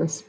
Pues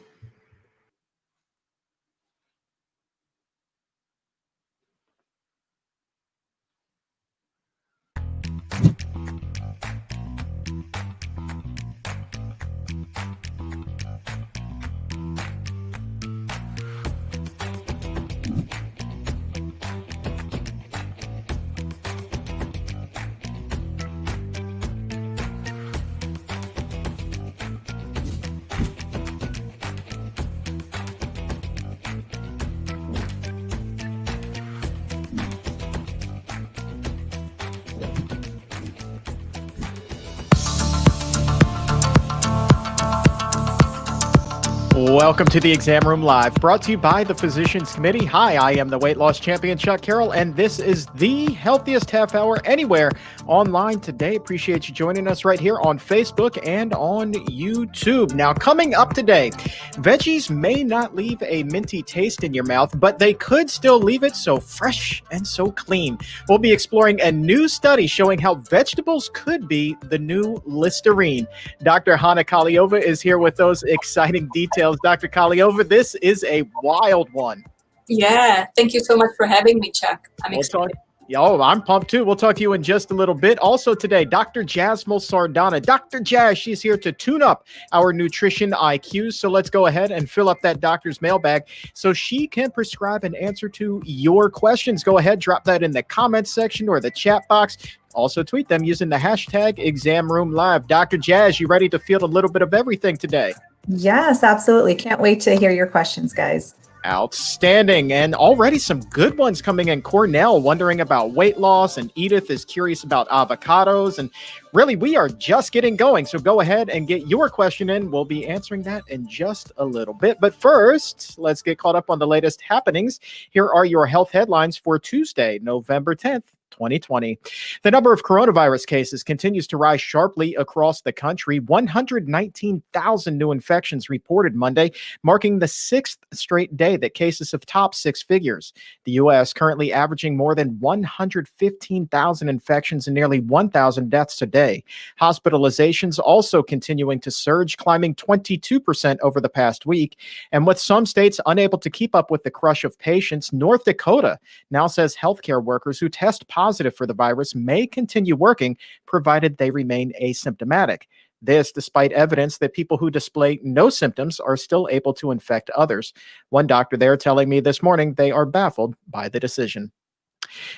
Welcome to the Exam Room Live, brought to you by the Physicians Committee. Hi, I am the weight loss champion, Chuck Carroll, and this is the healthiest half hour anywhere online today. Appreciate you joining us right here on Facebook and on YouTube. Now, coming up today, veggies may not leave a minty taste in your mouth, but they could still leave it so fresh and so clean. We'll be exploring a new study showing how vegetables could be the new Listerine. Dr. Hana Kahleova is here with those exciting details. Dr. Kahleova, this is a wild one. Yeah, thank you so much for having me, Chuck. I'm excited. I'm pumped too. We'll talk to you in just a little bit. Also today, Dr. Jasmol Sardana. Dr. Jazz, she's here to tune up our nutrition IQs. So let's go ahead and fill up that doctor's mailbag so she can prescribe an answer to your questions. Go ahead, drop that in the comments section or the chat box. Also tweet them using the hashtag ExamRoomLive. Dr. Jazz, you ready to field a little bit of everything today? Yes, absolutely. Can't wait to hear your questions, guys. Outstanding. And already some good ones coming in. Cornell wondering about weight loss, and Edith is curious about avocados. And really, we are just getting going. So go ahead and get your question in. We'll be answering that in just a little bit. But first, let's get caught up on the latest happenings. Here are your health headlines for Tuesday, November 10th. 2020. The number of coronavirus cases continues to rise sharply across the country. 119,000 new infections reported Monday, marking the sixth straight day that cases have topped six figures. The U.S. currently averaging more than 115,000 infections and nearly 1,000 deaths a day. Hospitalizations also continuing to surge, climbing 22% over the past week. And with some states unable to keep up with the crush of patients, North Dakota now says healthcare workers who test positive for the virus may continue working, provided they remain asymptomatic. This despite evidence that people who display no symptoms are still able to infect others. One doctor there telling me this morning they are baffled by the decision.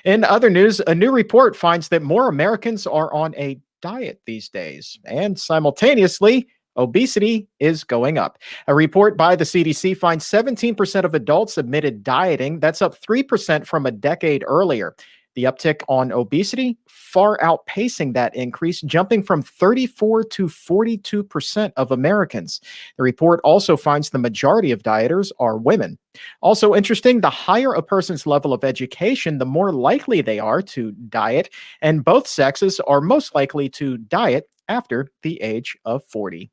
In other news, a new report finds that more Americans are on a diet these days, and simultaneously, obesity is going up. A report by the CDC finds 17% of adults admitted dieting. That's up 3% from a decade earlier. The uptick on obesity far outpacing that increase, jumping from 34 to 42% of Americans. The report also finds the majority of dieters are women. Also interesting, the higher a person's level of education, the more likely they are to diet, and both sexes are most likely to diet after the age of 40.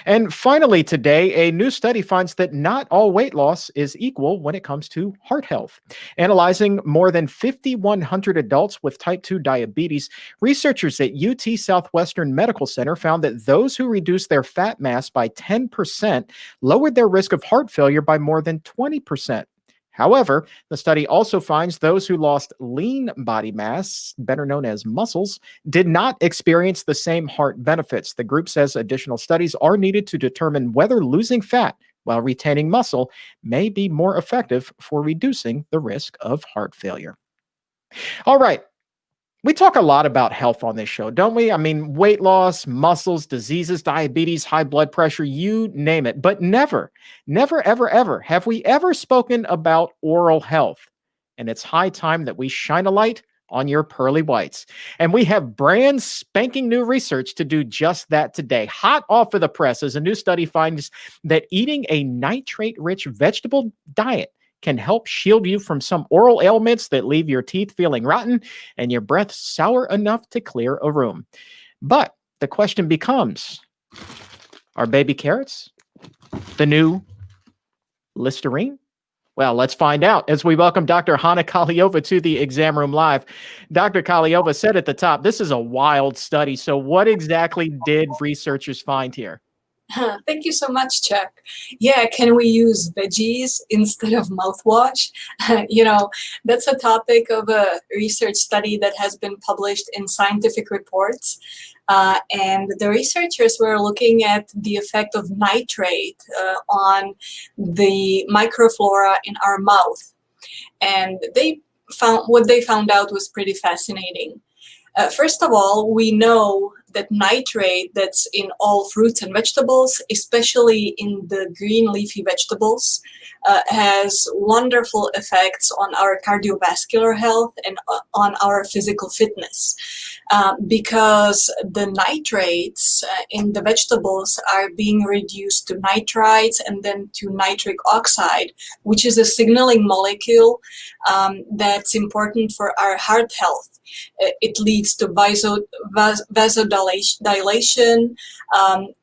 And finally today, a new study finds that not all weight loss is equal when it comes to heart health. Analyzing more than 5,100 adults with type 2 diabetes, researchers at UT Southwestern Medical Center found that those who reduced their fat mass by 10% lowered their risk of heart failure by more than 20%. However, the study also finds those who lost lean body mass, better known as muscles, did not experience the same heart benefits. The group says additional studies are needed to determine whether losing fat while retaining muscle may be more effective for reducing the risk of heart failure. All right. We talk a lot about health on this show, don't we? I mean, weight loss, muscles, diseases, diabetes, high blood pressure, you name it. But never, ever, ever have we ever spoken about oral health. And it's high time that we shine a light on your pearly whites. And we have brand spanking new research to do just that today. Hot off of the press, as a new study finds that eating a nitrate-rich vegetable diet can help shield you from some oral ailments that leave your teeth feeling rotten and your breath sour enough to clear a room. But the question becomes, are baby carrots the new Listerine? Well, let's find out as we welcome Dr. Hana Kahleova to the Exam Room Live. Dr. Kahleova said at the top, this is a wild study. So what exactly did researchers find here? Thank you so much, Chuck. Yeah, can we use veggies instead of mouthwash? You know, that's a topic of a research study that has been published in scientific reports. And the researchers were looking at the effect of nitrate on the microflora in our mouth. And what they found out was pretty fascinating. First of all, we know that nitrate that's in all fruits and vegetables, especially in the green leafy vegetables, has wonderful effects on our cardiovascular health and on our physical fitness. Because the nitrates in the vegetables are being reduced to nitrites and then to nitric oxide, which is a signaling molecule that's important for our heart health. It leads to vasodilation.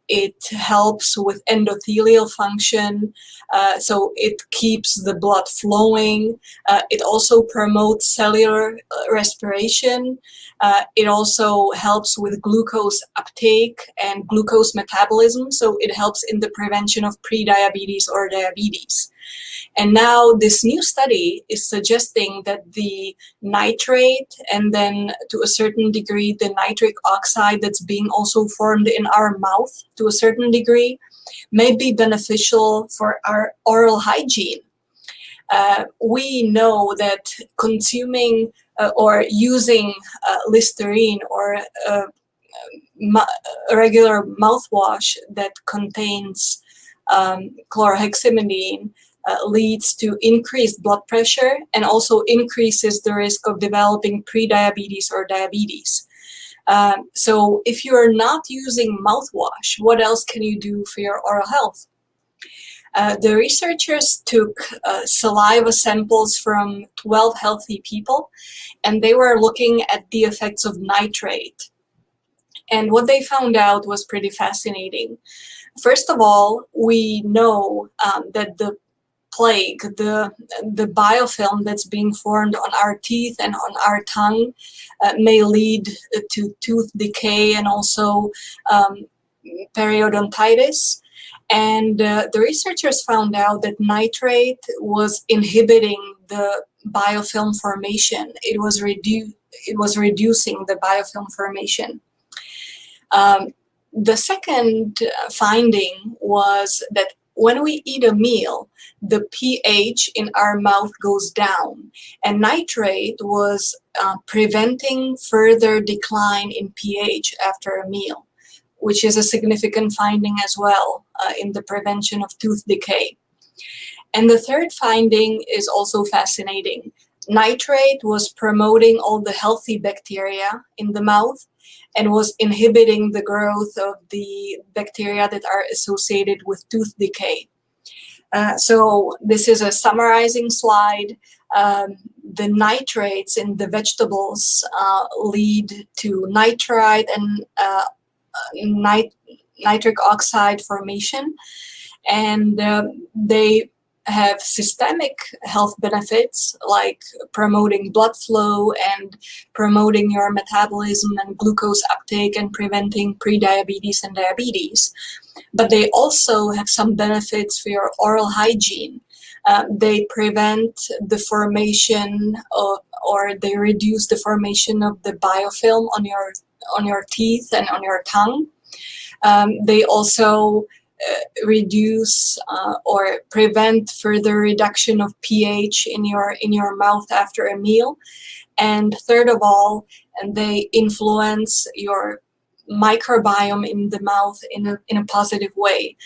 It helps with endothelial function, so it keeps the blood flowing. It also promotes cellular respiration. It also helps with glucose uptake and glucose metabolism, so it helps in the prevention of prediabetes or diabetes. And now this new study is suggesting that the nitrate and then to a certain degree the nitric oxide that's being also formed in our mouth to a certain degree may be beneficial for our oral hygiene. We know that consuming or using Listerine or regular mouthwash that contains chlorheximidine leads to increased blood pressure and also increases the risk of developing prediabetes or diabetes. So if you're not using mouthwash, what else can you do for your oral health? The researchers took saliva samples from 12 healthy people, and they were looking at the effects of nitrate. And what they found out was pretty fascinating. First of all, we know that the plaque, the biofilm that's being formed on our teeth and on our tongue may lead to tooth decay and also periodontitis. And the researchers found out that nitrate was inhibiting the biofilm formation. It was reducing the biofilm formation. The second finding was that when we eat a meal, the pH in our mouth goes down, and nitrate was preventing further decline in pH after a meal, which is a significant finding as well in the prevention of tooth decay. And the third finding is also fascinating. Nitrate was promoting all the healthy bacteria in the mouth and was inhibiting the growth of the bacteria that are associated with tooth decay. So this is a summarizing slide. The nitrates in the vegetables lead to nitrite and nitric oxide formation, and they have systemic health benefits like promoting blood flow and promoting your metabolism and glucose uptake and preventing prediabetes and diabetes. But they also have some benefits for your oral hygiene. They prevent the formation of, or they reduce the formation of the biofilm on your teeth and on your tongue. They also reduce or prevent further reduction of pH in your mouth after a meal. And third of all, and they influence your microbiome in the mouth in a positive way,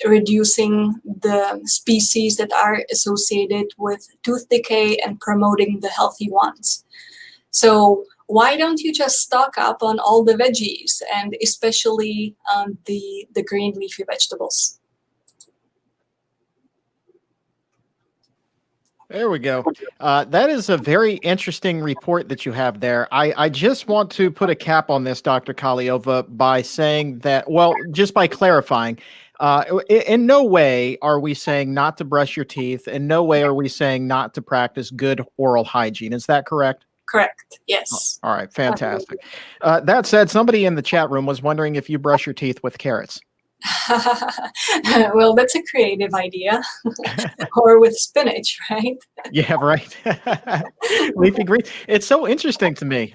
reducing the species that are associated with tooth decay and promoting the healthy ones. So why don't you just stock up on all the veggies and especially the green leafy vegetables? There we go. That is a very interesting report that you have there. I just want to put a cap on this, Dr. Kahleova, by saying that, well, just by clarifying, in no way are we saying not to brush your teeth. In no way are we saying not to practice good oral hygiene. Is that correct? Correct. Yes. All right. Fantastic. That said, somebody in the chat room was wondering if you brush your teeth with carrots. Well, that's a creative idea. Or with spinach, right? Yeah, right. Leafy green. It's so interesting to me.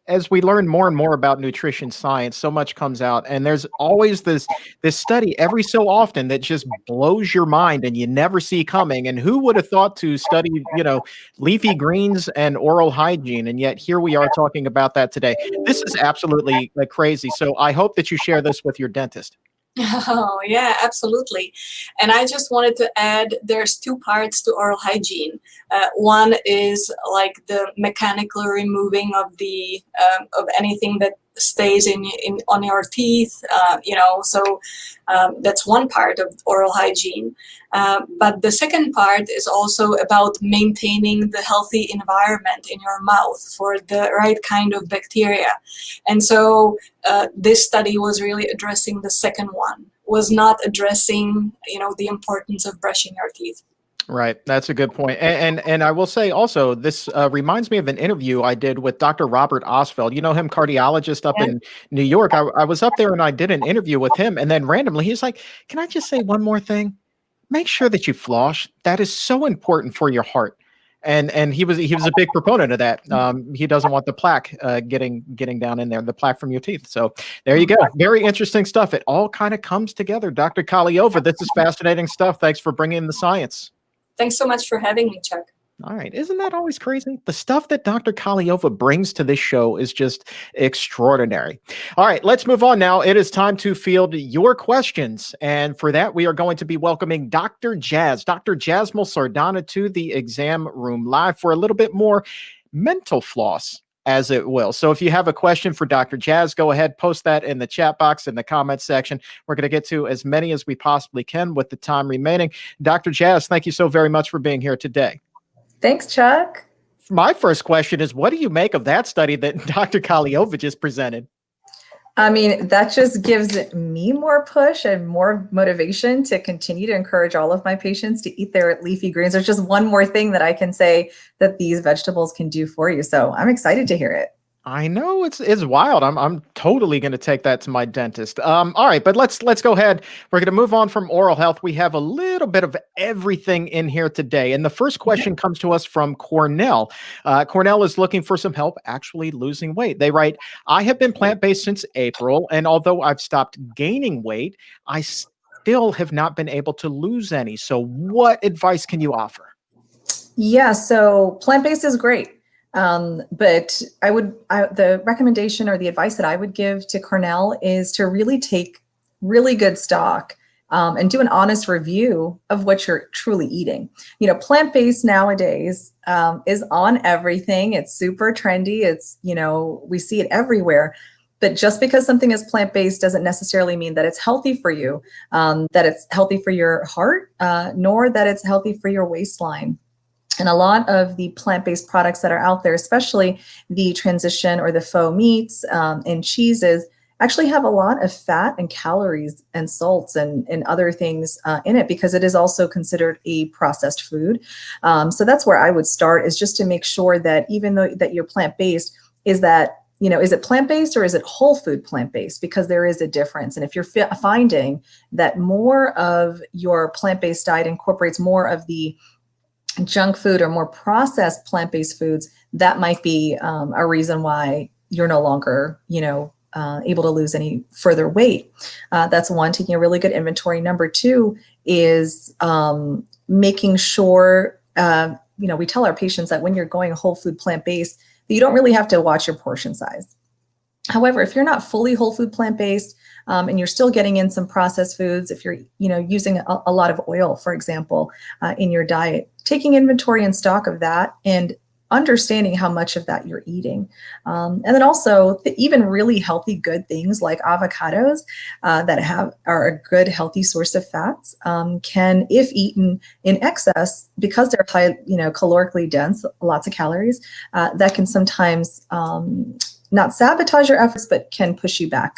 As we learn more and more about nutrition science, so much comes out, and there's always this study every so often that just blows your mind, and you never see coming. And who would have thought to study, leafy greens and oral hygiene? And yet here we are talking about that today. This is absolutely crazy. So I hope that you share this with your dentist. Oh, yeah, absolutely. And I just wanted to add there's two parts to oral hygiene. One is like the mechanical removing of anything that stays in on your teeth, so that's one part of oral hygiene. But the second part is also about maintaining the healthy environment in your mouth for the right kind of bacteria. And so this study was really addressing the second one, was not addressing, the importance of brushing your teeth. Right. That's a good point. And I will say also, this reminds me of an interview I did with Dr. Robert Osfeld. You know him, cardiologist up Yeah. in New York. I was up there and I did an interview with him. And then randomly, he's like, "Can I just say one more thing? Make sure that you floss. That is so important for your heart." And he was a big proponent of that. He doesn't want the plaque getting down in there, the plaque from your teeth. So there you go. Very interesting stuff. It all kind of comes together. Dr. Kahleova, this is fascinating stuff. Thanks for bringing in the science. Thanks so much for having me, Chuck. All right. Isn't that always crazy? The stuff that Dr. Kahleova brings to this show is just extraordinary. All right, let's move on now. It is time to field your questions. And for that, we are going to be welcoming Dr. Jasmol Sardana to the exam room live for a little bit more mental floss, as it will. So if you have a question for Dr. Jazz, go ahead, post that in the chat box in the comments section. We're going to get to as many as we possibly can with the time remaining. Dr. Jazz, thank you so very much for being here today. Thanks, Chuck. My first question is, what do you make of that study that Dr. Kahleova just presented? I mean, that just gives me more push and more motivation to continue to encourage all of my patients to eat their leafy greens. There's just one more thing that I can say that these vegetables can do for you. So I'm excited to hear it. I know it's wild. I'm totally going to take that to my dentist. All right, but let's go ahead. We're going to move on from oral health. We have a little bit of everything in here today, and the first question comes to us from Cornell. Cornell is looking for some help actually losing weight. They write, "I have been plant-based since April, and although I've stopped gaining weight, I still have not been able to lose any. So, what advice can you offer?" Yeah, so plant-based is great. But the recommendation or the advice that I would give to Cornell is to really take really good stock and do an honest review of what you're truly eating. Plant-based nowadays is on everything. It's super trendy. It's, we see it everywhere. But just because something is plant-based doesn't necessarily mean that it's healthy for you, that it's healthy for your heart, nor that it's healthy for your waistline. And a lot of the plant-based products that are out there, especially the transition or the faux meats and cheeses, actually have a lot of fat and calories and salts and other things in it, because it is also considered a processed food. So that's where I would start, is just to make sure that even though that you're plant-based, is it plant-based or is it whole food plant-based? Because there is a difference. And if you're finding that more of your plant-based diet incorporates more of the junk food or more processed plant-based foods, that might be a reason why you're no longer, able to lose any further weight. That's one, taking a really good inventory. Number two is making sure, we tell our patients that when you're going whole food plant-based, that you don't really have to watch your portion size. However, if you're not fully whole food plant-based and you're still getting in some processed foods, if you're using a lot of oil, for example, in your diet, taking inventory and stock of that and understanding how much of that you're eating. And then also even really healthy, good things like avocados that are a good, healthy source of fats can, if eaten in excess, because they're high, calorically dense, lots of calories, that can sometimes not sabotage your efforts, but can push you back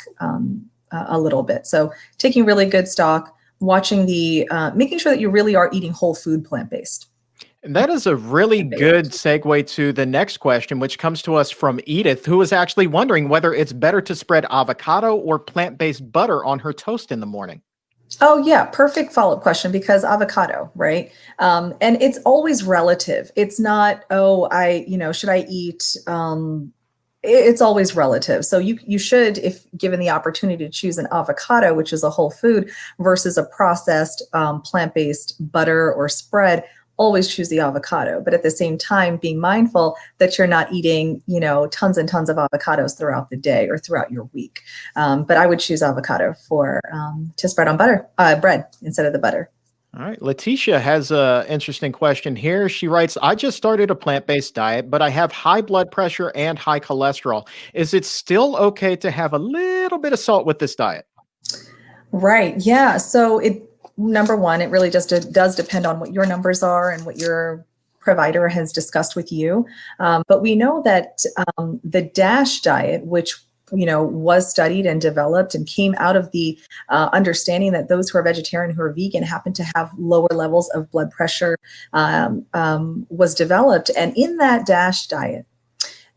a little bit. So taking really good stock, watching making sure that you really are eating whole food plant-based. And that is a really good segue to the next question, which comes to us from Edith, who is actually wondering whether it's better to spread avocado or plant-based butter on her toast in the morning. Oh yeah, perfect follow-up question because avocado, right? And it's always relative. It's not, oh, should I eat? It's always relative. So you should, if given the opportunity to choose an avocado, which is a whole food, versus a processed plant-based butter or spread, always choose the avocado. But at the same time, being mindful that you're not eating, tons and tons of avocados throughout the day or throughout your week. But I would choose avocado for to spread on bread instead of the butter. All right. Letitia has an interesting question here. She writes, I just started a plant-based diet, but I have high blood pressure and high cholesterol. Is it still okay to have a little bit of salt with this diet? Right. Yeah. So number one, it really just does depend on what your numbers are and what your provider has discussed with you. But we know that the DASH diet, which was studied and developed and came out of the understanding that those who are vegetarian, who are vegan, happen to have lower levels of blood pressure, was developed. And in that DASH diet,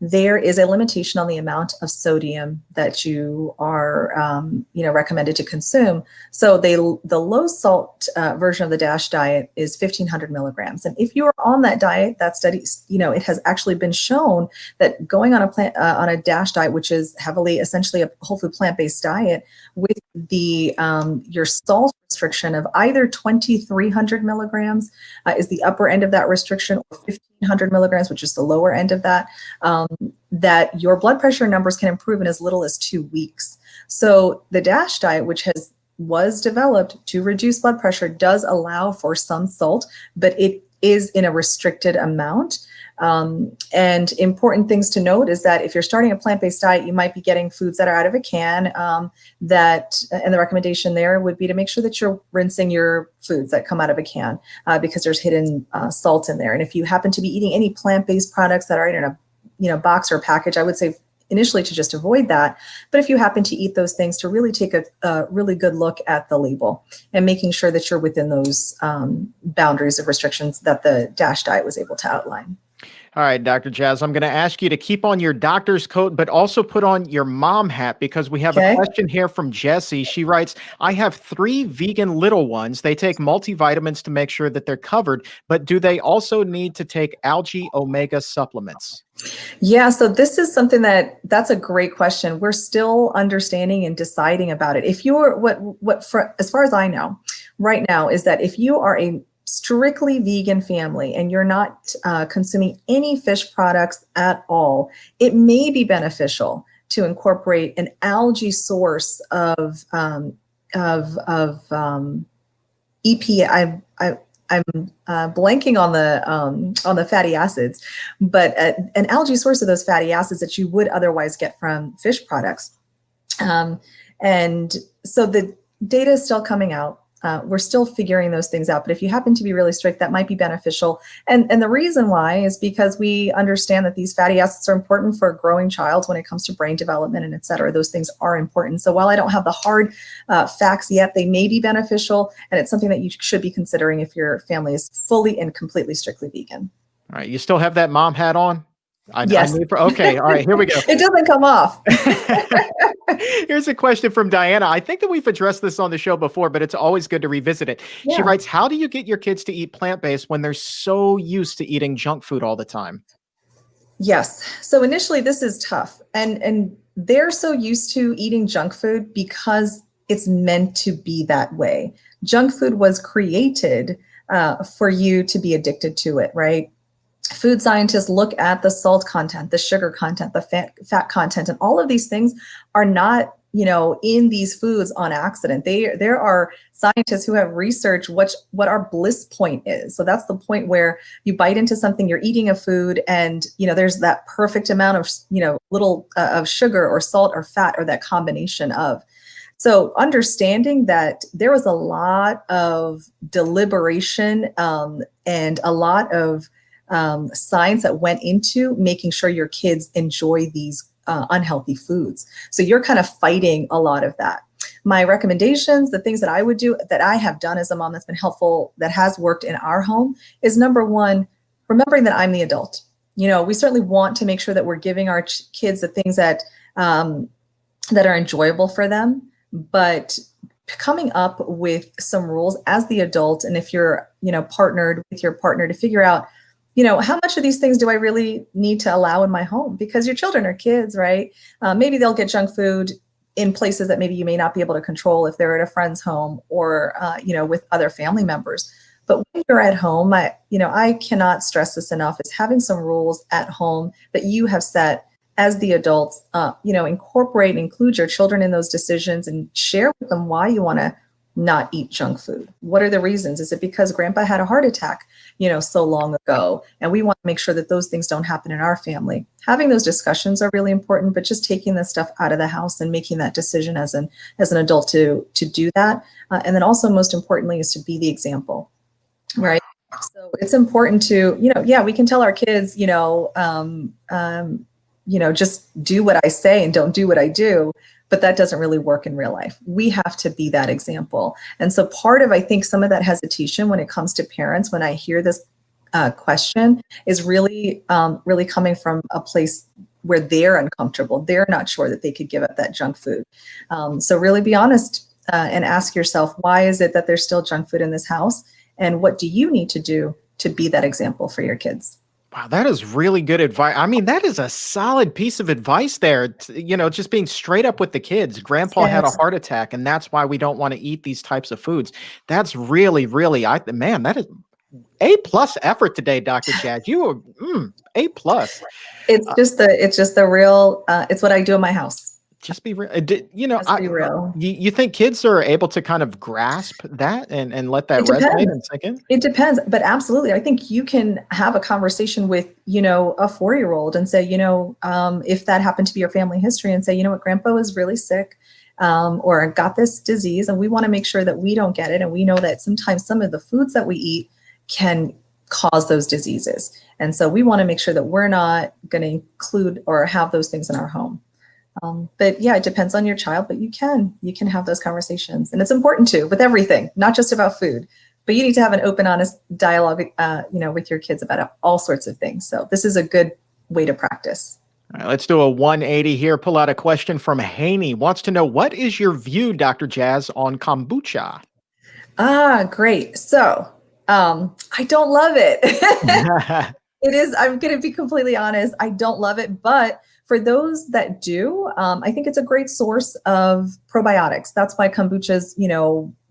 there is a limitation on the amount of sodium that you are, recommended to consume. So the low salt version of the DASH diet is 1,500 milligrams. And if you are on that diet, that study, it has actually been shown that going on a DASH diet, which is heavily, essentially a whole food plant-based diet, with the your salt restriction of either 2,300 milligrams is the upper end of that restriction, or 1,500 milligrams, which is the lower end of that, that your blood pressure numbers can improve in as little as 2 weeks. So the DASH diet, which was developed to reduce blood pressure, does allow for some salt, but it is in a restricted amount. And important things to note is that if you're starting a plant-based diet, you might be getting foods that are out of a can, and the recommendation there would be to make sure that you're rinsing your foods that come out of a can, because there's hidden salt in there. And if you happen to be eating any plant-based products that are in a box or package, I would say initially to just avoid that. But if you happen to eat those things, to really take a really good look at the label and making sure that you're within those boundaries of restrictions that the DASH diet was able to outline. All right, Dr. Jazz, I'm going to ask you to keep on your doctor's coat, but also put on your mom hat, because we have a question here from Jessie. She writes, I have 3 vegan little ones. They take multivitamins to make sure that they're covered, but do they also need to take algae omega supplements? Yeah, so this is something that's a great question. We're still understanding and deciding about it. If you're as far as I know right now, is that if you are a strictly vegan family and you're not consuming any fish products at all, it may be beneficial to incorporate an algae source of EPA. I'm blanking on the fatty acids, but an algae source of those fatty acids that you would otherwise get from fish products. And so the data is still coming out. We're still figuring those things out, but if you happen to be really strict, that might be beneficial. And the reason why is because we understand that these fatty acids are important for a growing child when it comes to brain development and et cetera. Those things are important. So while I don't have the hard facts yet, they may be beneficial, and it's something that you should be considering if your family is fully and completely strictly vegan. All right. You still have that mom hat on? Yes. Okay. All right. Here we go. It doesn't come off. Here's a question from Diana. I think that we've addressed this on the show before, but it's always good to revisit it. Yeah. She writes, how do you get your kids to eat plant-based when they're so used to eating junk food all the time? Yes. So initially this is tough. And they're so used to eating junk food because it's meant to be that way. Junk food was created for you to be addicted to it, right? Food scientists look at the salt content, the sugar content, the fat content, and all of these things are not, in these foods on accident. There are scientists who have researched what our bliss point is. So that's the point where you bite into something, you're eating a food, and there's that perfect amount of little of sugar or salt or fat, or that combination of. So understanding that there was a lot of deliberation and a lot of science that went into making sure your kids enjoy these unhealthy foods. So you're kind of fighting a lot of that. My recommendations, the things that I would do, that I have done as a mom that's been helpful, that has worked in our home, is number one, remembering that I'm the adult. We certainly want to make sure that we're giving our kids the things that that are enjoyable for them, but coming up with some rules as the adult, and if you're partnered with your partner, to figure out how much of these things do I really need to allow in my home, because your children are kids, right? Maybe they'll get junk food in places that maybe you may not be able to control if they're at a friend's home or with other family members. But when you're at home, I cannot stress this enough, is having some rules at home that you have set as the adults. Incorporate and include your children in those decisions and share with them why you want to not eat junk food. What are the reasons? Is it because grandpa had a heart attack, so long ago, and we want to make sure that those things don't happen in our family? Having those discussions are really important, but just taking the stuff out of the house and making that decision as an adult to do that. And then also, most importantly, is to be the example, right? So it's important to, we can tell our kids, just do what I say and don't do what I do. But that doesn't really work in real life. We have to be that example. And so part of, I think, some of that hesitation when it comes to parents, when I hear this question, is really coming from a place where they're uncomfortable. They're not sure that they could give up that junk food. So really be honest and ask yourself, why is it that there's still junk food in this house? And what do you need to do to be that example for your kids? Wow, that is really good advice. I mean, that is a solid piece of advice there. Just being straight up with the kids. Grandpa had a Yes. heart attack, and that's why we don't want to eat these types of foods. That's really, really, man, that is A+ effort today, Dr. Jazz. You are A+. It's just the real. It's what I do in my house. Just be real. Just be real. You think kids are able to kind of grasp that and let that It resonate depends. and sink in? It depends, but absolutely. I think you can have a conversation with, a 4-year-old and say, if that happened to be your family history, and say, what, grandpa was really sick or got this disease, and we want to make sure that we don't get it. And we know that sometimes some of the foods that we eat can cause those diseases. And so we want to make sure that we're not going to include or have those things in our home. But yeah, it depends on your child, but you can have those conversations, and it's important to, with everything, not just about food, but you need to have an open, honest dialogue, with your kids about all sorts of things. So this is a good way to practice. All right, let's do a 180 here. Pull out a question from Haney. Wants to know, what is your view, Dr. Jazz, on kombucha? Great. So I don't love it. It is, I'm going to be completely honest, I don't love it, but for those that do, I think it's a great source of probiotics. That's why kombucha's,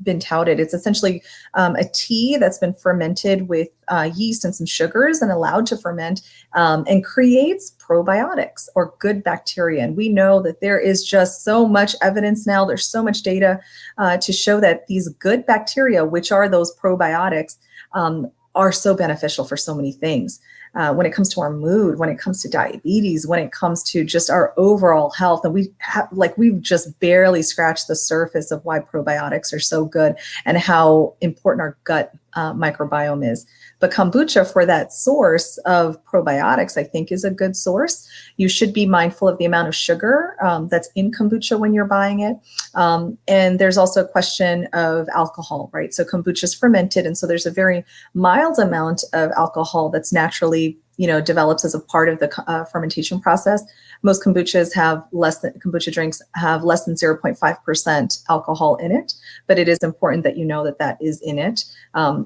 been touted. It's essentially a tea that's been fermented with yeast and some sugars and allowed to ferment and creates probiotics, or good bacteria. And we know that there is just so much evidence now, there's so much data to show that these good bacteria, which are those probiotics, are so beneficial for so many things. When it comes to our mood, when it comes to diabetes, when it comes to just our overall health. And we've just barely scratched the surface of why probiotics are so good and how important our gut microbiome is. But kombucha, for that source of probiotics, I think is a good source. You should be mindful of the amount of sugar that's in kombucha when you're buying it. And there's also a question of alcohol, right? So kombucha is fermented, and so there's a very mild amount of alcohol that's naturally, develops as a part of the fermentation process. Most kombucha drinks have less than 0.5% alcohol in it, but it is important that that is in it.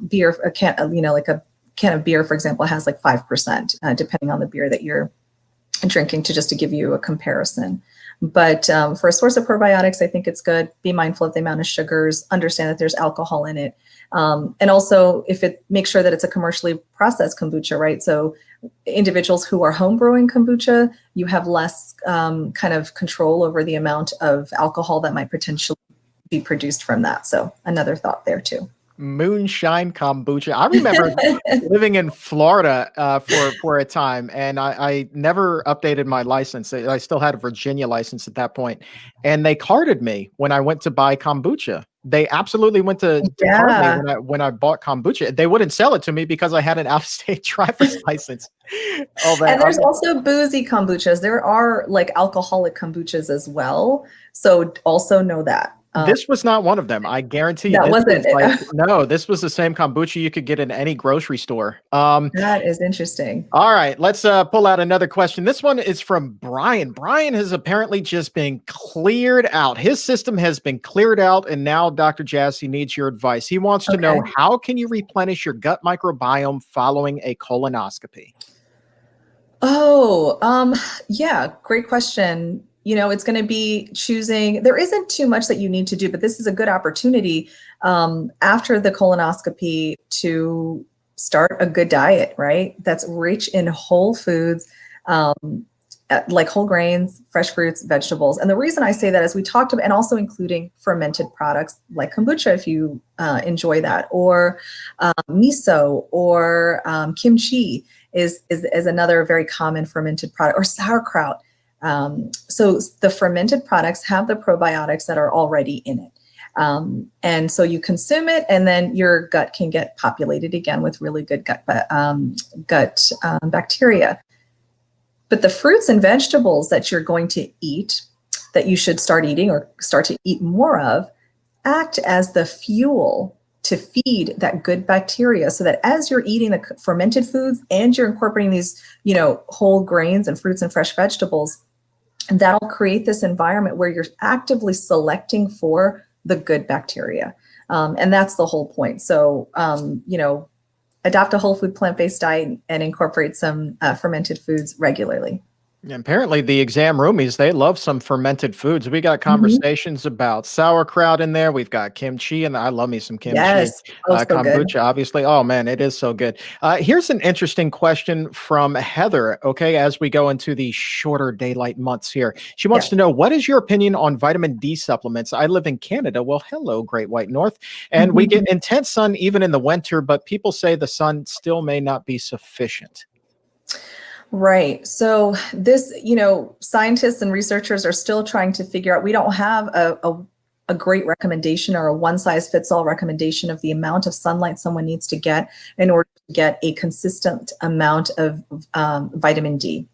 Beer, a can of beer, for example, has like 5%, depending on the beer that you're drinking, to give you a comparison. But for a source of probiotics, I think it's good. Be mindful of the amount of sugars, understand that there's alcohol in it. And also, make sure that it's a commercially processed kombucha, right? So individuals who are home brewing kombucha, you have less kind of control over the amount of alcohol that might potentially be produced from that. So another thought there too. Moonshine kombucha. I remember living in Florida for a time, and I never updated my license. I still had a Virginia license at that point, and they carded me when I went to buy kombucha. They absolutely went to card me when I bought kombucha. They wouldn't sell it to me because I had an out-of-state driver's license. And there's also boozy kombuchas. There are like alcoholic kombuchas as well. So also know that. This was not one of them. I guarantee you. That This wasn't was it. like, no, this was the same kombucha you could get in any grocery store. That is interesting. All right, let's pull out another question. This one is from Brian. Brian has apparently just been cleared out. His system has been cleared out, and now Dr. Jassy needs your advice. He wants to know, Okay. how can you replenish your gut microbiome following a colonoscopy? Oh, yeah, great question. It's going to be choosing. There isn't too much that you need to do, but this is a good opportunity after the colonoscopy to start a good diet, right? That's rich in whole foods, like whole grains, fresh fruits, vegetables. And the reason I say that is we talked about, and also including fermented products like kombucha, if you enjoy that, or miso, or kimchi is another very common fermented product, or sauerkraut. So the fermented products have the probiotics that are already in it. And so you consume it, and then your gut can get populated again with really good gut bacteria. But the fruits and vegetables that you're going to eat, that you should start eating or start to eat more of, act as the fuel to feed that good bacteria, so that as you're eating the fermented foods and you're incorporating these, whole grains and fruits and fresh vegetables, that'll create this environment where you're actively selecting for the good bacteria. And that's the whole point. So, adopt a whole food plant-based diet and incorporate some fermented foods regularly. And apparently, the exam roomies, they love some fermented foods. We got Mhm. conversations about sauerkraut in there. We've got kimchi, and I love me some kimchi. Yes. Oh, so good. Kombucha, obviously. Oh, man, it is so good. Here's an interesting question from Heather, okay, as we go into the shorter daylight months here. She wants Yeah. to know, what is your opinion on vitamin D supplements? I live in Canada. Well, hello, Great White North. And we get intense sun even in the winter, but people say the sun still may not be sufficient. Right. So this, scientists and researchers are still trying to figure out. We don't have a great recommendation or a one size fits all recommendation of the amount of sunlight someone needs to get in order to get a consistent amount of vitamin D.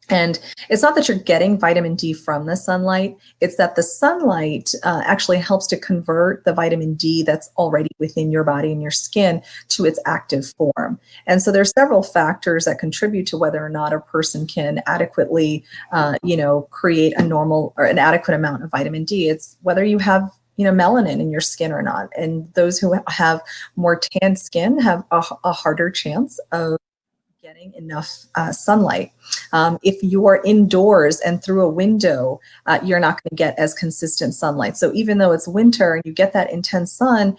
And it's not that you're getting vitamin D from the sunlight, it's that the sunlight actually helps to convert the vitamin D that's already within your body and your skin to its active form. And so there's several factors that contribute to whether or not a person can adequately, create a normal or an adequate amount of vitamin D. It's whether you have melanin in your skin or not. And those who have more tan skin have a harder chance of getting enough sunlight. If you are indoors and through a window, you're not going to get as consistent sunlight. So even though it's winter and you get that intense sun,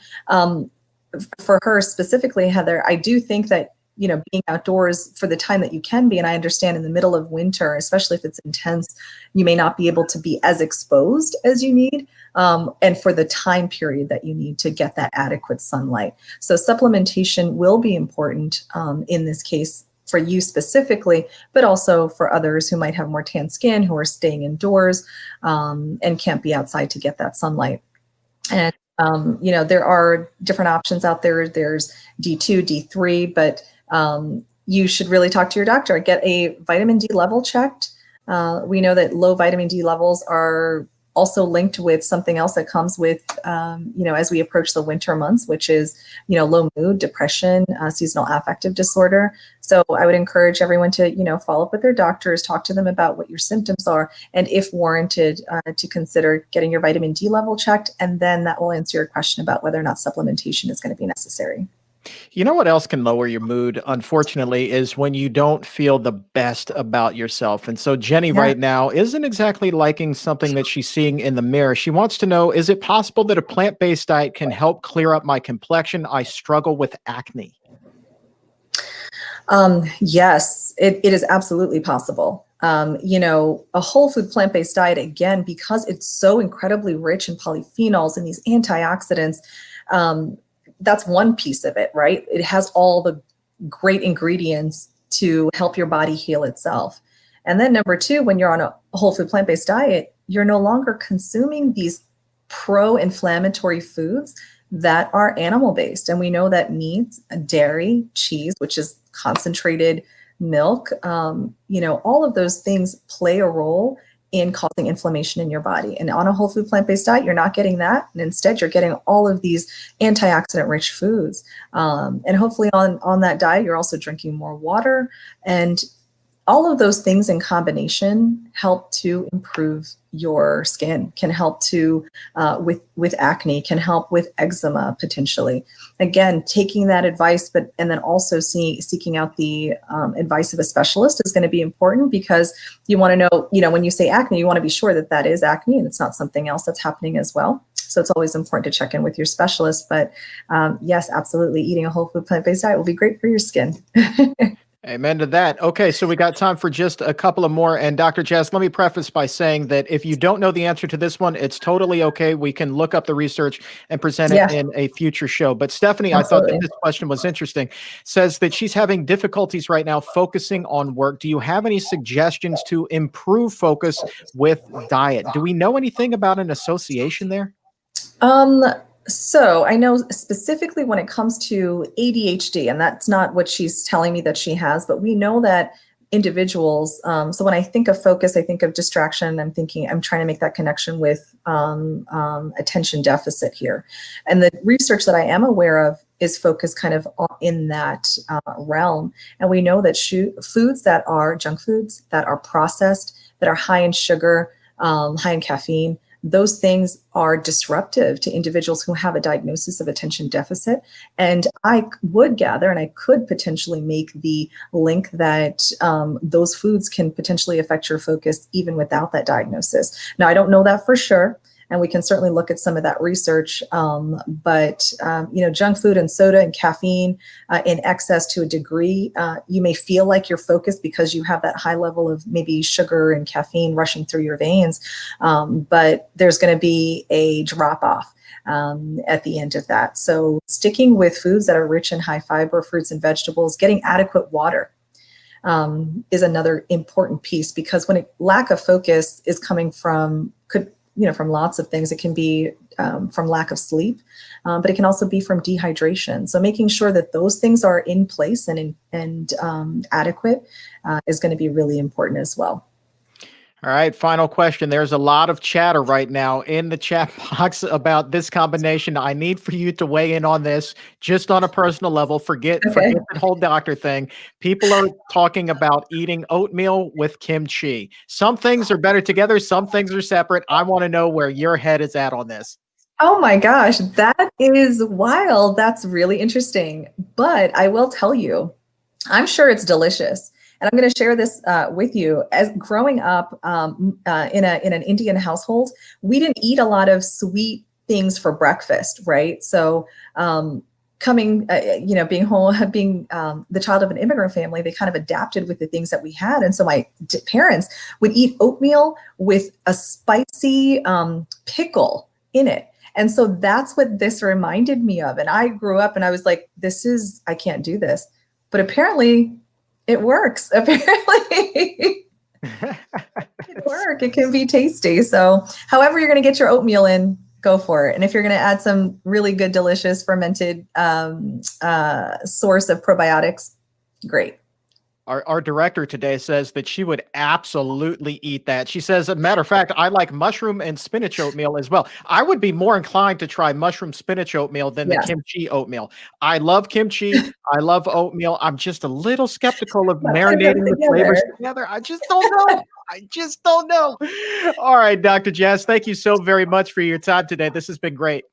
for her specifically, Heather, I do think that being outdoors for the time that you can be, and I understand in the middle of winter, especially if it's intense, you may not be able to be as exposed as you need, and for the time period that you need to get that adequate sunlight. So supplementation will be important in this case for you specifically, but also for others who might have more tan skin, who are staying indoors and can't be outside to get that sunlight. And there are different options out there. There's D2, D3, but you should really talk to your doctor. Get a vitamin D level checked. We know that low vitamin D levels are also linked with something else that comes with, as we approach the winter months, which is, low mood, depression, seasonal affective disorder. So I would encourage everyone to, follow up with their doctors, talk to them about what your symptoms are, and if warranted, to consider getting your vitamin D level checked. And then that will answer your question about whether or not supplementation is going to be necessary. You know what else can lower your mood, unfortunately, is when you don't feel the best about yourself. And so Jenny Yeah. right now isn't exactly liking something that she's seeing in the mirror. She wants to know, is it possible that a plant-based diet can help clear up my complexion? I struggle with acne. Yes, it is absolutely possible. A whole food plant-based diet, again, because it's so incredibly rich in polyphenols and these antioxidants, that's one piece of it, right? It has all the great ingredients to help your body heal itself. And then number two, when you're on a whole food plant-based diet, you're no longer consuming these pro-inflammatory foods that are animal-based. And we know that meat, dairy, cheese, which is concentrated milk, all of those things play a role in causing inflammation in your body. And on a whole food plant-based diet, you're not getting that. And instead, you're getting all of these antioxidant-rich foods. And hopefully on that diet, you're also drinking more water. And all of those things in combination help to improve your skin, can help to with acne, can help with eczema potentially. Again, taking that advice, and then also seeking out the advice of a specialist is going to be important, because you want to know, when you say acne, you want to be sure that that is acne and it's not something else that's happening as well. So it's always important to check in with your specialist. But yes, absolutely, eating a whole food plant-based diet will be great for your skin. Amen to that. Okay, so we got time for just a couple of more. And Dr. Jazz, let me preface by saying that if you don't know the answer to this one, it's totally okay. We can look up the research and present it in a future show. But Stephanie, absolutely. I thought that this question was interesting. Says that she's having difficulties right now focusing on work. Do you have any suggestions to improve focus with diet? Do we know anything about an association there? So I know specifically when it comes to ADHD, and that's not what she's telling me that she has, but we know that individuals, so when I think of focus, I think of distraction. I'm trying to make that connection with attention deficit here. And the research that I am aware of is focused kind of in that realm. And we know that foods that are junk foods, that are processed, that are high in sugar, high in caffeine, those things are disruptive to individuals who have a diagnosis of attention deficit. And I would gather, and I could potentially make the link that those foods can potentially affect your focus even without that diagnosis. Now, I don't know that for sure, and we can certainly look at some of that research. But junk food and soda and caffeine in excess to a degree, you may feel like you're focused because you have that high level of maybe sugar and caffeine rushing through your veins. But there's going to be a drop off at the end of that. So sticking with foods that are rich in high fiber, fruits and vegetables, getting adequate water is another important piece, because when lack of focus is coming from lots of things. It can be from lack of sleep, but it can also be from dehydration. So making sure that those things are in place and adequate is going to be really important as well. All right, final question. There's a lot of chatter right now in the chat box about this combination. I need for you to weigh in on this just on a personal level. Forget the whole doctor thing. People are talking about eating oatmeal with kimchi. Some things are better together. Some things are separate. I want to know where your head is at on this. Oh my gosh, that is wild. That's really interesting. But I will tell you, I'm sure it's delicious. And I'm going to share this with you. As growing up in an Indian household, we didn't eat a lot of sweet things for breakfast, right? So being the child of an immigrant family, they kind of adapted with the things that we had. And so my parents would eat oatmeal with a spicy pickle in it. And so that's what this reminded me of. And I grew up and I was like, I can't do this. But apparently it works. Apparently it works. It can be tasty. So however you're going to get your oatmeal in, go for it. And if you're going to add some really good, delicious fermented source of probiotics, great. Our director today says that she would absolutely eat that. She says, as a matter of fact, I like mushroom and spinach oatmeal as well. I would be more inclined to try mushroom spinach oatmeal than the kimchi oatmeal. I love kimchi. I love oatmeal. I'm just a little skeptical of marinating the flavors together. I just don't know. All right, Dr. Jazz, thank you so very much for your time today. This has been great.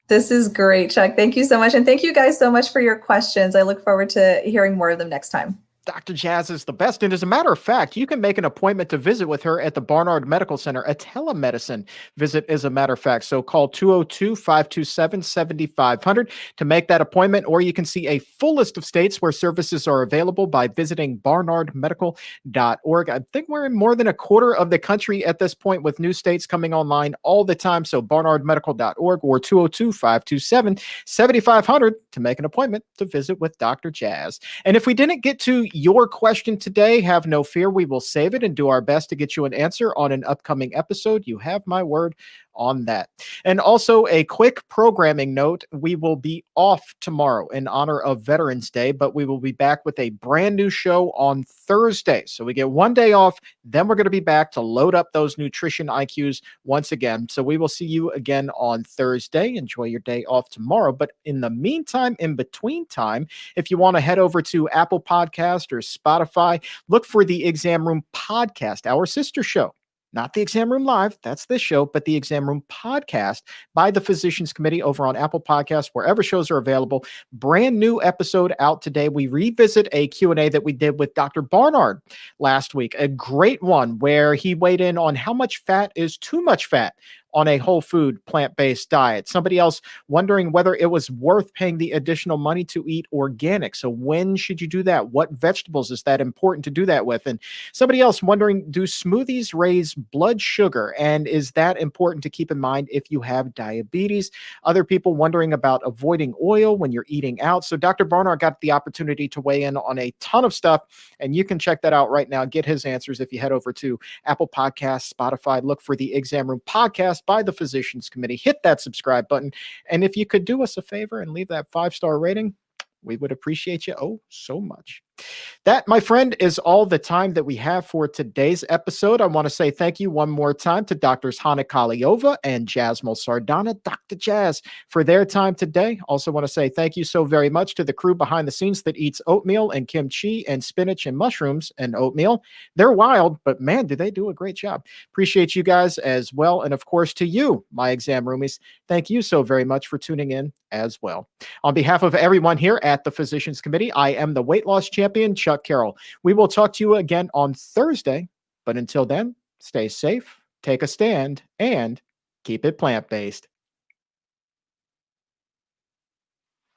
This is great, Chuck. Thank you so much. And thank you guys so much for your questions. I look forward to hearing more of them next time. Dr. Jazz is the best. And as a matter of fact, you can make an appointment to visit with her at the Barnard Medical Center, a telemedicine visit, as a matter of fact. So call 202-527-7500 to make that appointment, or you can see a full list of states where services are available by visiting barnardmedical.org. I think we're in more than a quarter of the country at this point, with new states coming online all the time. So barnardmedical.org or 202-527-7500 to make an appointment to visit with Dr. Jazz. And if we didn't get to your question today, have no fear. We will save it and do our best to get you an answer on an upcoming episode. You have my word on that. And also a quick programming note, we will be off tomorrow in honor of Veterans Day, but we will be back with a brand new show on Thursday. So we get one day off, then we're going to be back to load up those nutrition IQs once again. So we will see you again on Thursday. Enjoy your day off tomorrow. But in the meantime, in between time, if you want to head over to Apple Podcast or Spotify, look for the Exam Room Podcast, our sister show. Not the Exam Room Live, that's this show, but the Exam Room Podcast by the Physicians Committee over on Apple Podcasts, wherever shows are available. Brand new episode out today. We revisit a Q&A that we did with Dr. Barnard last week. A great one where he weighed in on how much fat is too much fat on a whole food plant-based diet. Somebody else wondering whether it was worth paying the additional money to eat organic. So when should you do that? What vegetables is that important to do that with? And somebody else wondering, do smoothies raise blood sugar? And is that important to keep in mind if you have diabetes? Other people wondering about avoiding oil when you're eating out. So Dr. Barnard got the opportunity to weigh in on a ton of stuff, and you can check that out right now. Get his answers if you head over to Apple Podcasts, Spotify, look for the Exam Room Podcast by the Physicians Committee. Hit that subscribe button. And if you could do us a favor and leave that 5-star rating, we would appreciate you so much. That, my friend, is all the time that we have for today's episode. I want to say thank you one more time to Doctors Hana Kahleova and Jasmol Sardana, Dr. Jazz, for their time today. Also want to say thank you so very much to the crew behind the scenes that eats oatmeal and kimchi and spinach and mushrooms and oatmeal. They're wild, but man, do they do a great job. Appreciate you guys as well. And of course, to you, my exam roomies, thank you so very much for tuning in as well. On behalf of everyone here at the Physicians Committee, I am the weight loss champion, Chuck Carroll. We will talk to you again on Thursday, but until then, stay safe, take a stand, and keep it plant-based.